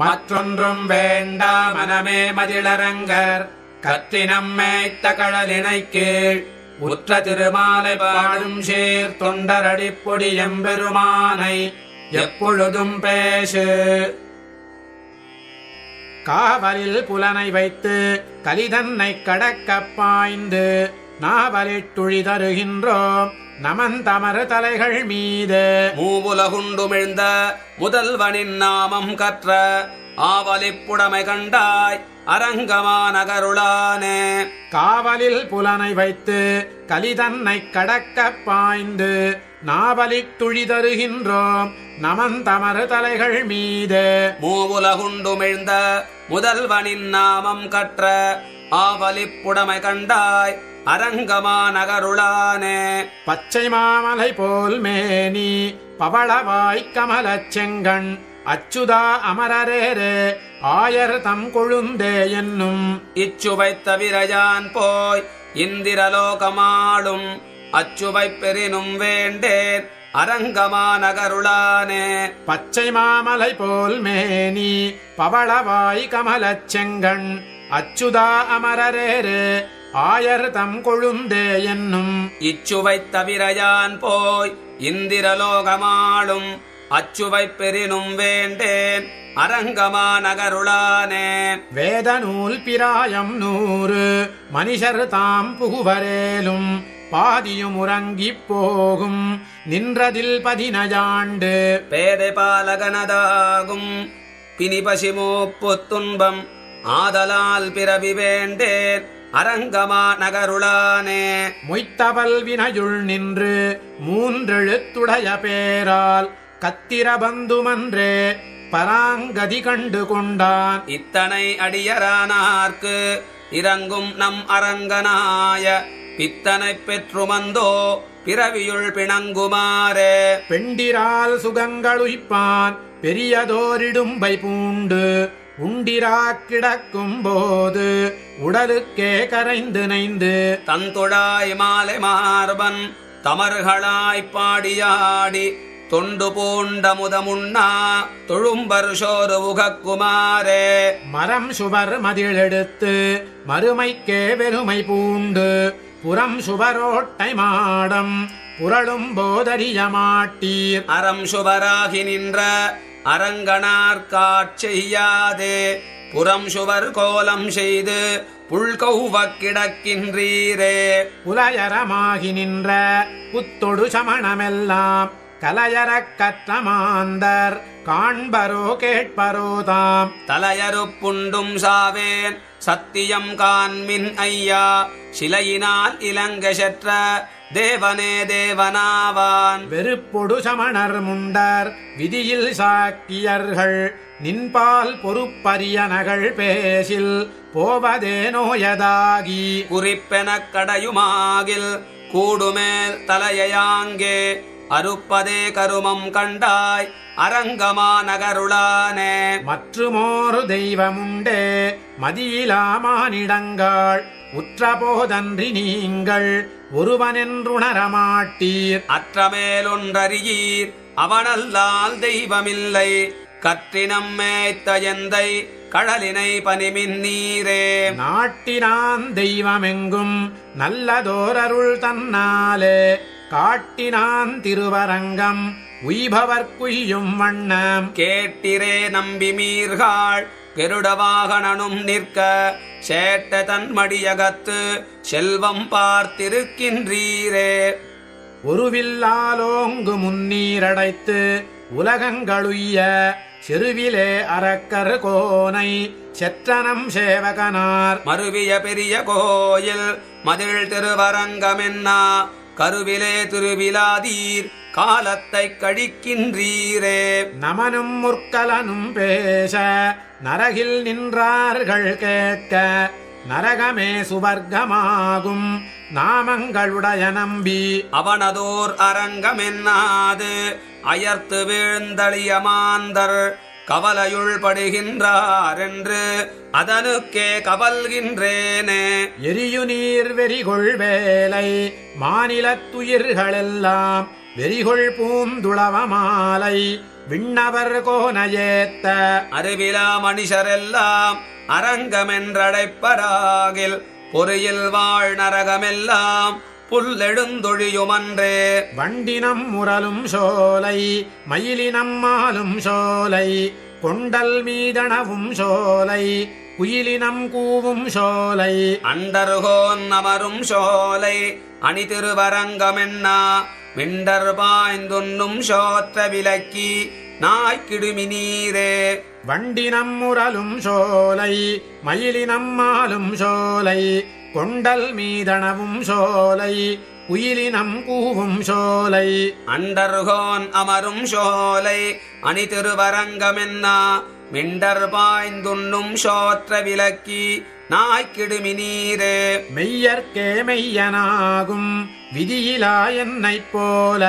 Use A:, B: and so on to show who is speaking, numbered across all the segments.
A: மற்றொன்றும் வேண்டா மனமே மதிளரங்கர் கற்றினம் மேய்த்த கடலினை கீழ் உற்ற திருமாலை பாடும் சீர் தொண்டரடிப்பொடி எம்பெருமானை எப்பொழுதும் பேசு. காவலில் புலனை வைத்து கலிதன்னை கடக்கப் பாய்ந்து நாவலிட்டுழி தருகின்றோம் நமந்தமர் தலைகள் மீது.
B: மூவுலகுண்டுமிழ்ந்த முதல்வனின் நாமம் கற்ற ஆவலிப்புடமை கண்டாய் அரங்கமா நகருளானே.
A: காவலில் புலனை வைத்து கலிதன்னை கடக்கப் பாய்ந்து நாவலிட்டுழி தருகின்றோம் நமந்தமர் தலைகள் மீது.
B: மூவுலகுண்டுமிழ்ந்த முதல்வனின் நாமம் கற்ற ஆவலிப்புடமை கண்டாய் அரங்கமா நகருளானே.
A: பச்சை மாமலை போல் மேனி பவளவாய் கமலச் செங்கண் அச்சுதா அமரரேரே ஆயர் தம் கொழுந்தே என்னும்
B: இச்சுவை தவிரயான் போய் இந்திரலோகமாளும் அச்சுவை பெரினும் வேண்டேன் அரங்கமா நகருளானே.
A: பச்சை மாமலை போல் மேனி பவளவாய் கமலச் செங்கண் அச்சுதா அமரரேரே ஆயர் தம் கொழுந்தே என்னும்
B: இச்சுவை தவிரயான் போய் இந்திரலோகமாளும் அச்சுவை பெரினும் வேண்டேன் அரங்கமா நகருளானே.
A: வேத நூல் பிராயம் 100 மனிஷர் தாம் புகுவரேலும் பாதியும் உறங்கிப் போகும் நின்றதில் 15
B: பேதை பாலகனதாகும் பிணிபசிமூப்பு துன்பம் ஆதலால் பிறவி வேண்டேன் அரங்கமா நகருளானே.
A: மொய்த்தவல் வினையுள் நின்று 3 எழுத்துடைய பேரால் கத்திரபந்துமன்றே பராங்கதி கண்டு கொண்டான்.
B: இத்தனை அடியரானார்க்கு இறங்கும் நம் அரங்கனாய பித்தனை பெற்றுமந்தோ பிறவியுள் பிணங்குமாறே.
A: பெண்டிரால் சுகங்களுய்ப்பான் பெரியதோரிடும்பை பூண்டு உண்டிரா கிடக்கும் போது உடலுக்கே கரைந்து நைந்து
B: தந்துழாய் மாலை மார்பன் தமர்களாய்ப் பாடியாடி தொண்டு பூண்ட முதமுண்ணா தொழும்பர் சோறு உகக்குமாரே.
A: மரம் சுவர் மதிலெடுத்து மறுமைக்கே வெறுமை பூண்டு புறம் சுவரோட்டை மாடம் புரளும் போதறிய மாட்டீர்.
B: அறம் சுவராகி நின்ற அரங்கனார் காட்செய்யாதே புறம் சுவர் கோலம் செய்து புல்கௌவக் கிடக்கின்றீரே.
A: புலையரமாகி நின்ற புத்தொடு சமணமெல்லாம் கலையறக் கற்ற மாந்தர் காண்பரோ கேட்பரோ தாம்.
B: தலையறுப்புண்டும் சாவேன் சத்தியம் காண்மின் ஐயா சிலையினால் இலங்கை செற்ற தேவனே தேவனாவான்.
A: வெறுப்பொடு சமணர் முண்டர் விதியில் சாக்கியர்கள் நின்பால் பொறுப்பரிய நகள் பேசில் போவதே நோயதாகி
B: குறிப்பெனக் கடையுமாகில் கூடுமேல் தலையாங்கே அறுப்பதே கருமம் கண்டாய் அரங்கமா நகருளானே.
A: மற்றுமோரு தெய்வமுண்டே மதியிலாமானிடங்கள் உற்றபோதன்றி நீங்கள் ஒருவனென்றுணரமாட்டீர்.
B: அற்றமேலொன்றறியீர் அவனல்லால் தெய்வமில்லை கற்றினம் மேய்த்த எந்தை கடலினை பனிமின் நீரே.
A: நாட்டினான் தெய்வமெங்கும் நல்லதோரருள் தன்னாலே காட்டினான் திருவரங்கம் உய்பவர்க்குய்யும் வண்ணம்.
B: கேட்டிரே நம்பி மீர்காள் கெருடவாகனனும் நிற்க சேட்ட தன்மடியகத்து செல்வம் பார்த்திருக்கின்றீரே.
A: ஒருவில்லாலோங்கு முன்னீரடைத்து உலகங்களுய்ய செருவிலே அரக்கர் கோனை செற்றனம் சேவகனார்.
B: மருவிய பெரிய கோயில் மதில் திருவரங்கமென்னா கருவிலே திருவிலாதீர் காலத்தை கழிக்கின்றீரே.
A: நமனும் முற்கலனும் பேச நரகில் நின்றார்கள் கேட்க நரகமே சுவர்க்கமாகும் நாமங்களுடைய நம்பி.
B: அவனதோர் அரங்கமென்னாது அயர்த்து வீழ்ந்தளிய மாந்தர் கவலையுள் படுகின்றார் என்று அதனுக்கே கவல்கின்றேனே.
A: எரியு நீர் வெறிகொள் வேலை மாநிலத்துயிர்களெல்லாம் வெறிகொள் பூந்துளவ மாலை விண்ணவர் கோனையேத்த
B: அறிவிலா மனுஷரெல்லாம் அரங்கமென்றடைப்பராகில் பொறியில் வாழ் நரகமெல்லாம் புல்லெடுந்தொழியுமன்றே.
A: வண்டினம் முரலும் சோலை மயிலினம் மாலும் சோலை கொண்டல் மீதனவும் சோலை குயிலினம் கூவும் சோலை
B: அண்டர்கோன் அமரும் சோலை அணி திருவரங்கமென்னா மிண்டர் பாய்ந்துண்ணும் சோற்ற விலக்கி நாய்க்கிடுமி நீரே.
A: வண்டினம் முரலும் சோலை மயிலினம் மாலும் சோலை கொண்டல் மீதனவும் சோலை குயிலினம் கூவும் சோலை
B: அண்டர்கோன் அமரும் சோலை அணி திருவரங்கமென்னா மிண்டர் பாய்ந்துண்ணும் சோற்ற விலக்கி நாய்க்கிடுமி நீரே.
A: மெய்யற்கே மெய்யனாகும் விதியிலா என்னைப் போல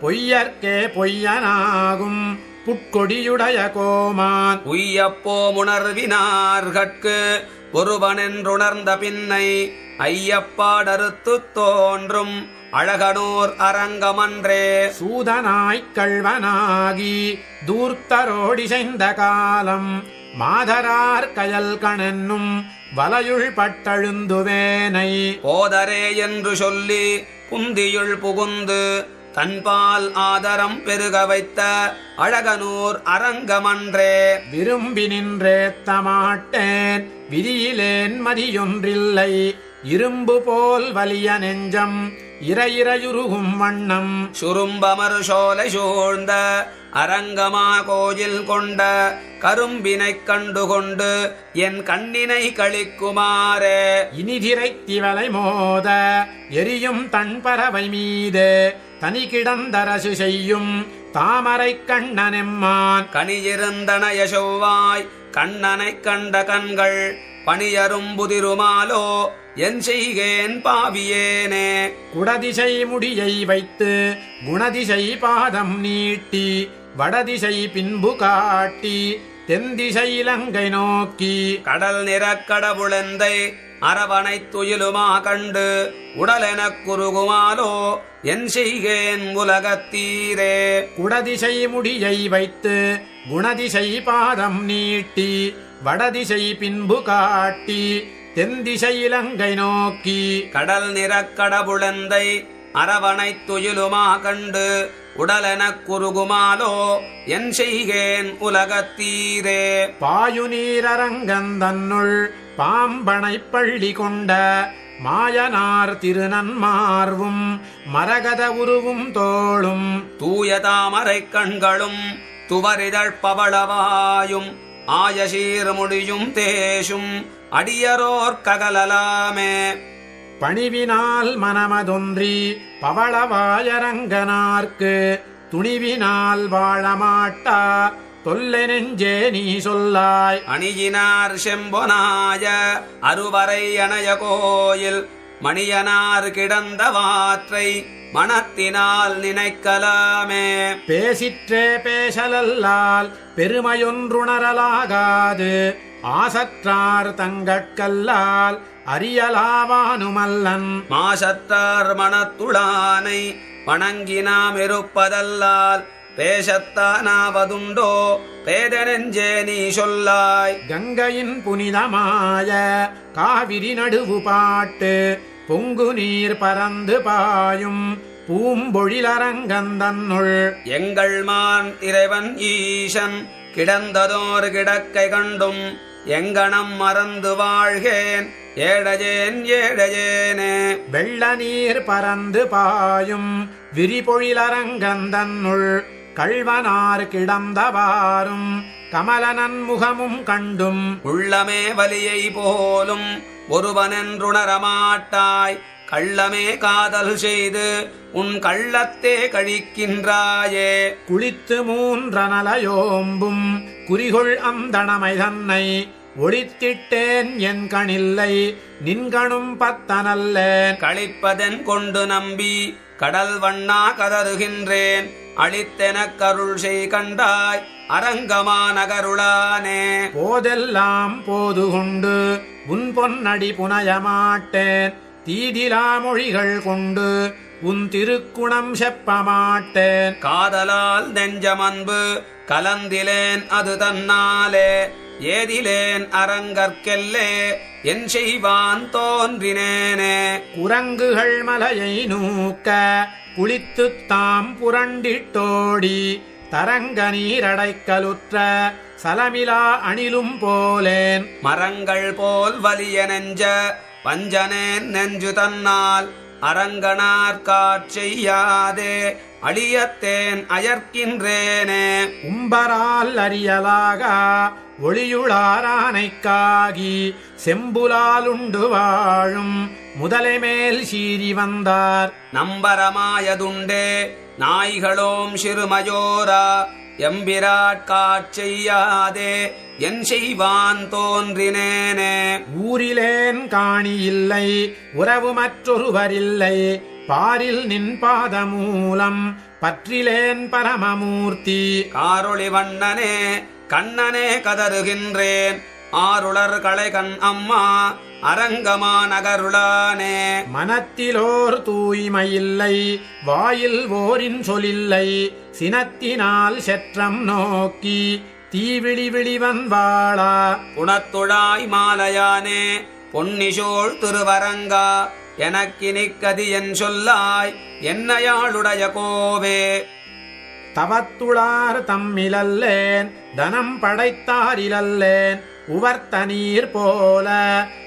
A: பொய்யற்கே பொய்யனாகும் புட்கொடியுடைய கோமான்
B: உய்யப்போமுணர்வினார்கட்கு ஒருவனென்றுணர்ந்த பின்னை ஐயப்பாடறுத்துத் தோன்றும் அழகனூர் அரங்கமன்றே.
A: சூதனாய்க் கள்வனாகி தூர்த்தரோடிசைந்த காலம் மாதரார் கயல் கணென்னும் வலையுள் பட்டழுந்துவேனை
B: போதரே என்று சொல்லி புந்தியுள் புகுந்து தன்பால் ஆதரம் பெருக வைத்த அழகனூர் அரங்கமன்றே.
A: விரும்பி நின்றேத்த மாட்டேன் விதியிலேன் மதியொன்றில்லை இரும்பு போல் வலிய நெஞ்சம் இறையுருகும் வண்ணம்
B: சுரும்பமரு சோலை சூழ்ந்த அரங்கமா கோயில் கொண்ட கரும்பினைக் கண்டுகொண்டு என் கண்ணினை கழிக்குமாறே.
A: இனிதிரைத்திவலை மோத எரியும் தன் பறவை மீது தனி கிடந்தரசு செய்யும் தாமரை கண்ணனெம்மான்
B: கனியிருந்தனைய செவ்வாய் கண்ணனைக் கண்ட கண்கள் பணியரும் புதிருமாலோ என் செய்கேன் பாவியேனே.
A: குடதிசை முடியை வைத்து குணதிசை பாதம் நீட்டி வடதிசை பின்பு காட்டி தென்திசை இலங்கை நோக்கி
B: கடல் நிறக்கடவுளெந்தை அரவணைத் துயிலுமா கண்டு உடலெனக் குறுகுமாலோ என் செய்கேன் உலகத்தீரே.
A: குடதிசை முடியை வைத்து குணதிசை பாதம் நீட்டி வடதிசை பின்பு காட்டி தென்திசை இலங்கை நோக்கி
B: கடல் நிறக்கடவுளெந்தை அரவணைத் துயிலுமா கண்டு உடலெனக் குறுகுமாலோ என் செய்கேன் உலகத்தீரே.
A: பாயுநீரரங்கந்தன்னுள் பாம்பனைப் பள்ளி கொண்ட மாயனார் திருநன்மார்வும் மரகத உருவும் தோளும்
B: தூய தாமரைக் கண்களும் துவரிதழ் பவளவாயும் ஆயசீர் முடியும் தேசும் அடியரோர் ககலலாமே.
A: பணிவினால் மனமதொன்றி பவளவாயரங்கனார்க்கு துணிவினால் வாழமாட்டா தொல்லை நெஞ்சே நீ சொல்லாய்.
B: அணியினார் செம்பொனாய அருவரை அணைய கோயில் மணியனார் கிடந்த வாற்றை மனத்தினால் நினைக்கலாமே.
A: பேசிற்றே பேசலல்லால் பெருமையொன்றுணரலாகாது ஆசற்றார் தங்கட்கல்லால் அறியலாவானுமல்லன்.
B: மாசத்தார் மனத்துளானை வணங்கினாம் இருப்பதல்லால் பேசத்தானாவதுண்டோ பேதனெஞ்சே நீ சொல்லாய்.
A: கங்கையின் புனிதமாய காவிரி நடுவு பாட்டு பொங்கு நீர் பறந்து பாயும் பூம்பொழிலரங்கந்தன்னுள்
B: எங்கள் மான் இறைவன் ஈசன் கிடந்ததோர் கிடக்கை கண்டும் எங்கனம் மறந்து வாழ்கேன் ஏழையேன் ஏழையேனே.
A: வெள்ள நீர் பறந்து பாயும் விரிபொழிலரங்கந்தன்னுள் கள்வனார் கிடந்தவாறும் கமலனன் முகமும் கண்டும்
B: உள்ளமே வலியை போலும் ஒருவனென்றுணரமாட்டாய் கள்ளமே காதல் செய்து உன் கள்ளத்தே கழிக்கின்றாயே.
A: குளித்து மூன்றனலையோம்பும் குறிகொள் அந்தணமை தன்னை ஒளித்திட்டேன் என் கணில்லை நின்கணும் பத்தனல்லேன்.
B: கழிப்பதென் கொண்டு நம்பி கடல் வண்ணா கதறுகின்றேன் அளித்தெனக் கருள் செய் கண்டாய் அரங்கமா நகருளானே.
A: போதெல்லாம் போது கொண்டு உன் பொன்னடி புனையமாட்டேன் தீதிலா மொழிகள் கொண்டு உன் திருக்குணம் செப்பமாட்டேன்.
B: காதலால் நெஞ்சமன்பு கலந்திலேன் அது தன்னாலே ஏதிலேன் அரங்கற்கெல்லே என் செய்வான் தோன்றினேனே.
A: குரங்குகள் மலையை நூக்க குளித்துத் தாம் புரண்டிட்டோடி தரங்க நீரடைக்கலுற்ற சலமிலா அணிலும் போலேன்.
B: மரங்கள் போல் வலிய நெஞ்ச வஞ்சனேன் நெஞ்சு தன்னால் அரங்கனார் காட்செய்யாதே அழியத்தேன் அயர்க்கின்றேனே.
A: உம்பரால் அறியலாக ஒளியுளாரானைக்காகி செம்புலாலுண்டு வாழும் முதலை மேல் சீறி வந்தார்.
B: நம்பரமாயதுண்டே நாய்களோம் சிறுமயோரா எம்பிராட் காட்செய்யாதே என் செய்வான் தோன்றினேனே.
A: ஊரிலேன் காணி இல்லை உறவு மற்றொருவரில்லை பாரில் நின் பாதமூலம் பற்றிலேன் பரமமூர்த்தி.
B: காரொளி வண்ணனே கண்ணனே கதறுகின்றேன் ஆருளர் களைகண் அம்மா அரங்கமா நகருளானே.
A: மனத்திலோர் தூய்மையில்லை வாயில் ஓரின் சொலில்லை சினத்தினால் செற்றம் நோக்கி தீவிழி விழிவன் வாழா.
B: புனத்துழாய் மாலையானே பொன்னிசோள் திருவரங்கா எனக்கினிக்கதி என் சொல்லாய் என்னையாளுடைய கோவே.
A: தவத்துளார் தம்மிலல்லேன் தனம் படைத்தாரிலல்லேன் உவர்த்த நீர் போல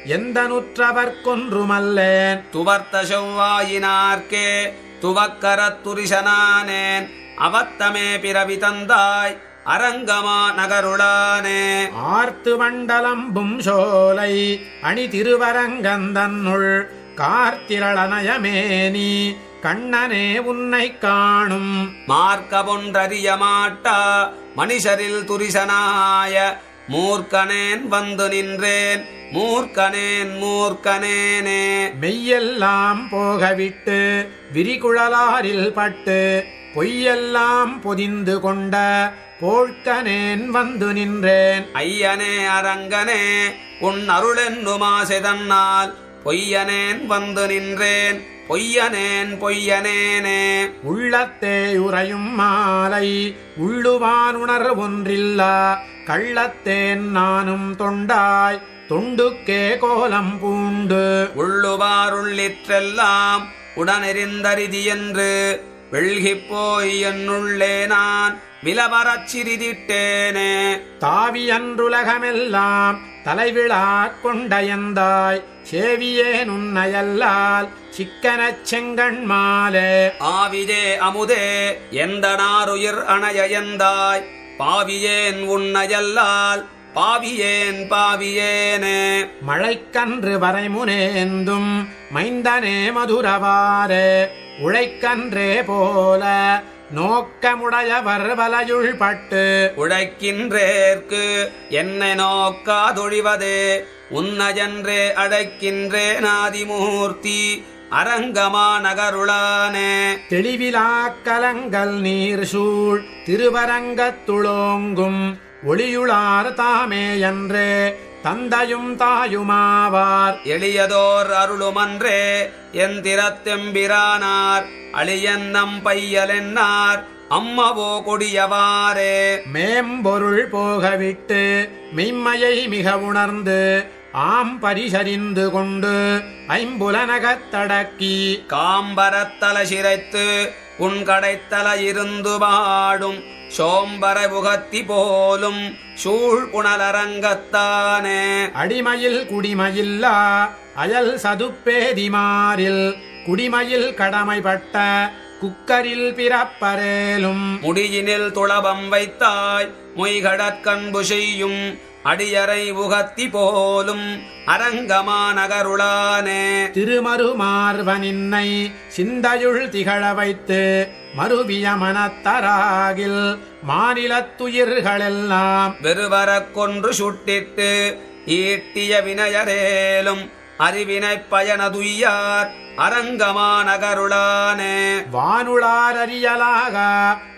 A: எந்த நுற்றவர்க்கொன்றுமல்லேன்.
B: துவர்த்த செவ்வாயினார்க்கே துவக்கரத் துரிசனானேன் அவத்தமே பிறவி தந்தாய் அரங்கமா நகருளானே.
A: ஆர்த்து மண்டலம்பும் சோலை அணி திருவரங்கந்தன்னுள் கார்த்திரளனயமேனி கண்ணனே உன்னை காணும்.
B: மார்க்கபொன்றறிய மாட்டா மனிஷரில் துரிசனாய மூர்க்கனேன் வந்து நின்றேன் மூர்க்கனேன் மூர்க்கனேனே.
A: மெய்யெல்லாம் போகவிட்டு விரிகுழலாரில் பட்டு பொய்யெல்லாம் பொதிந்து கொண்ட போழ்க்கனேன் வந்து நின்றேன்.
B: ஐயனே அரங்கனே உன் அருளென்னுமாசை தன்னால் பொய்யனேன் வந்து நின்றேன் பொய்யனேன் பொய்யனேனே.
A: உள்ளத்தே உறையும் மாலை உள்ளுவானுணர் ஒன்றில்லா கள்ளத்தேன் நானும் தொண்டாய் தொண்டுக்கே கோலம் பூண்டு.
B: உள்ளுவாருள்ளிற்றெல்லாம் உடனெறிந்தரிதி என்று வெள்கிப் போய் என்னுள்ளே நான் விலவரச் சிறிதிட்டேனே.
A: தாவியன்றுலகமெல்லாம் தலைவிழா கொண்டயந்தாய் சேவியேன் உன்னையல்லால் சிக்கனச் செங்கண்மாலே.
B: ஆவியே அமுதே எந்த நாருயிர் அணையந்தாய் பாவியேன் உன்னையல்லால் பாவியேன் பாவியேனே.
A: மழைக்கன்று வரைமுனேந்தும் மைந்தனே மதுரவாரே உழைக்கன்றே போல நோக்கமுடையவர் வலையுள் பட்டு.
B: உழைக்கின்றேற்கு என்னை நோக்காதொழிவதே உன்னஜன்றே அழைக்கின்றேன் ஆதிமூர்த்தி அரங்கமா நகருளானே.
A: தெளிவிலா கலங்கல் நீர் சூழ் திருவரங்கத்துளோங்கும் ஒளியுளார் தாமே என்றே தந்தையும் தாயுமாவார்.
B: எளியதோர் அருளுமன்றே எந்திரத்தெம்பிரானார் அழியன்னம் பையலென்னார் அம்மவோ கொடியவாரே.
A: மேம்பொருள் போகவிட்டு மெய்மையை மிக உணர்ந்து ஆம் பரிசறிந்து கொண்டு ஐம்புலனகத்தடக்கி
B: காம்பரத்தல சிரைத்து உன் கடைத்தல இருந்து பாடும் சோம்பர புகத்தி போலும் சூழ் புனலரங்கத்தானே.
A: அடிமையில் குடிமையில்லா அயல் சதுப்பேதிமாரில் குடிமையில் கடமைப்பட்ட குக்கரில் பிறப்பரேலும்
B: முடியினில் துளபம் வைத்தாய் மொய்கடற்கண்பு செய்யும் அடியரை உகத்தி போலும் அரங்கமா நகருளானே.
A: திருமருமார்வனின்னை சிந்தையுள் திகழ வைத்து மறுவிய மனத்தராகில் மாநிலத்துயிர்களெல்லாம்
B: வெறுவரக் கொன்று சுட்டிட்டு ஈட்டிய வினையரேலும் அறிவினைப் பயனதுய்யார் அரங்கமா நகருளானே.
A: வானுளார் அறியலாக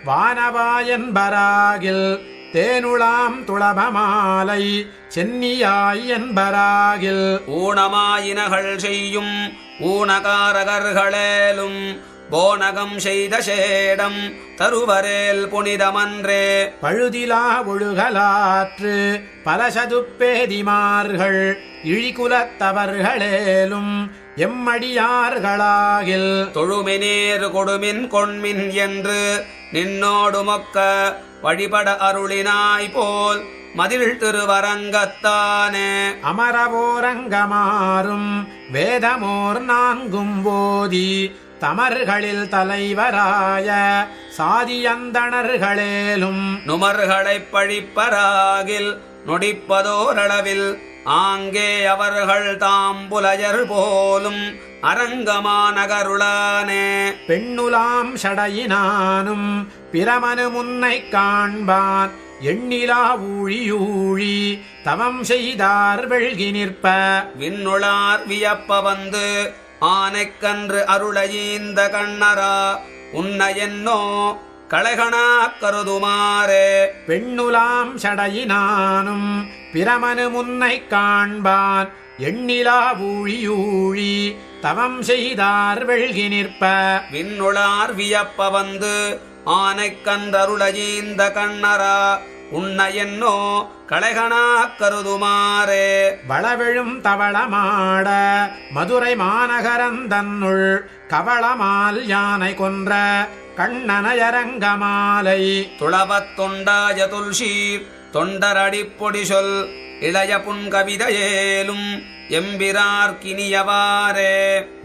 A: வானவாயன்பராகில் தேனுளாம் துளபமாலை சென்னியாய் என்பராகில்
B: ஊனமாயினகள் செய்யும் ஊனகாரகர்களேலும் போனகம் செய்த சேடம் தருவரேல் புனிதமன்றே.
A: பழுதிலா ஒழுகலாற்று பலசதுப்பேதிமார்கள் இழிகுலத்தவர்களேலும் எம்மடியார்களாகில்
B: தொழுமினீர் கொடுமின் கொண்மின் என்று நின்னோடு மொக்க வழிபட அருளினாய் போல் மதில் திருவரங்கத்தானே.
A: அமரவோரங்கமாறும் வேதமோர் நான்கும் போதி தமர்களில் தலைவராய சாதியந்தணர்களேலும்
B: நுமர்களைப் பழிப்பராகில் நொடிப்பதோரளவில் ஆங்கே அவர்கள் தாம்புலயர் போலும் அரங்கமானகருளானே.
A: பெண்ணுலாம் சடையினானும் பிரமனு முன்னை காண்பான் எண்ணிலா ஊழியூழி தவம் செய்தார் வெள்கி நிற்ப
B: விண்ணுளார் வியப்ப வந்து ஆனைக்கன்று அருளையீந்த கண்ணரா உன்னையென்னோ களைகணா கருதுமாறே.
A: பெண்ணுலாம் சடையினானும் பிரமனு முன்னை காண்பான் எண்ணிலா ஊழியூழி தவம் செய்தார் வெள்கி நிற்ப
B: விண்ணுளார் வியப்ப வந்து ஆனைக்கன்றருளையீந்த கண்ணரா உன்னையென்னோ களைகணா கருதுமாறே.
A: வளவெழும் தவளமாட மதுரை மாநகரந்தன்னுள் கவளமால் யானை கொன்ற கண்ணனையரங்கமாலை
B: துளவத் தொண்டாய துல்சீர் தொண்டரடிப்பொடி சொல் இளைய புன்கவிதையேலும் எம்பிரார்க்கினியவாறே.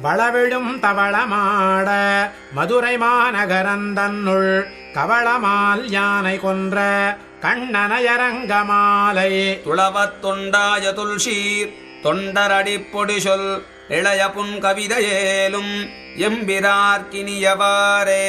A: வளவெழும் தவளமாட மதுரை மாநகரந்தன்னுள் கவளமால் யானை கொன்ற கண்ணனையரங்கமாலை
B: துளவத் தொண்டாய துல்சீர் தொண்டரடிப்பொடி சொல் இளைய புன்கவிதையேலும் எம்பிரார்க்கினியவாறே.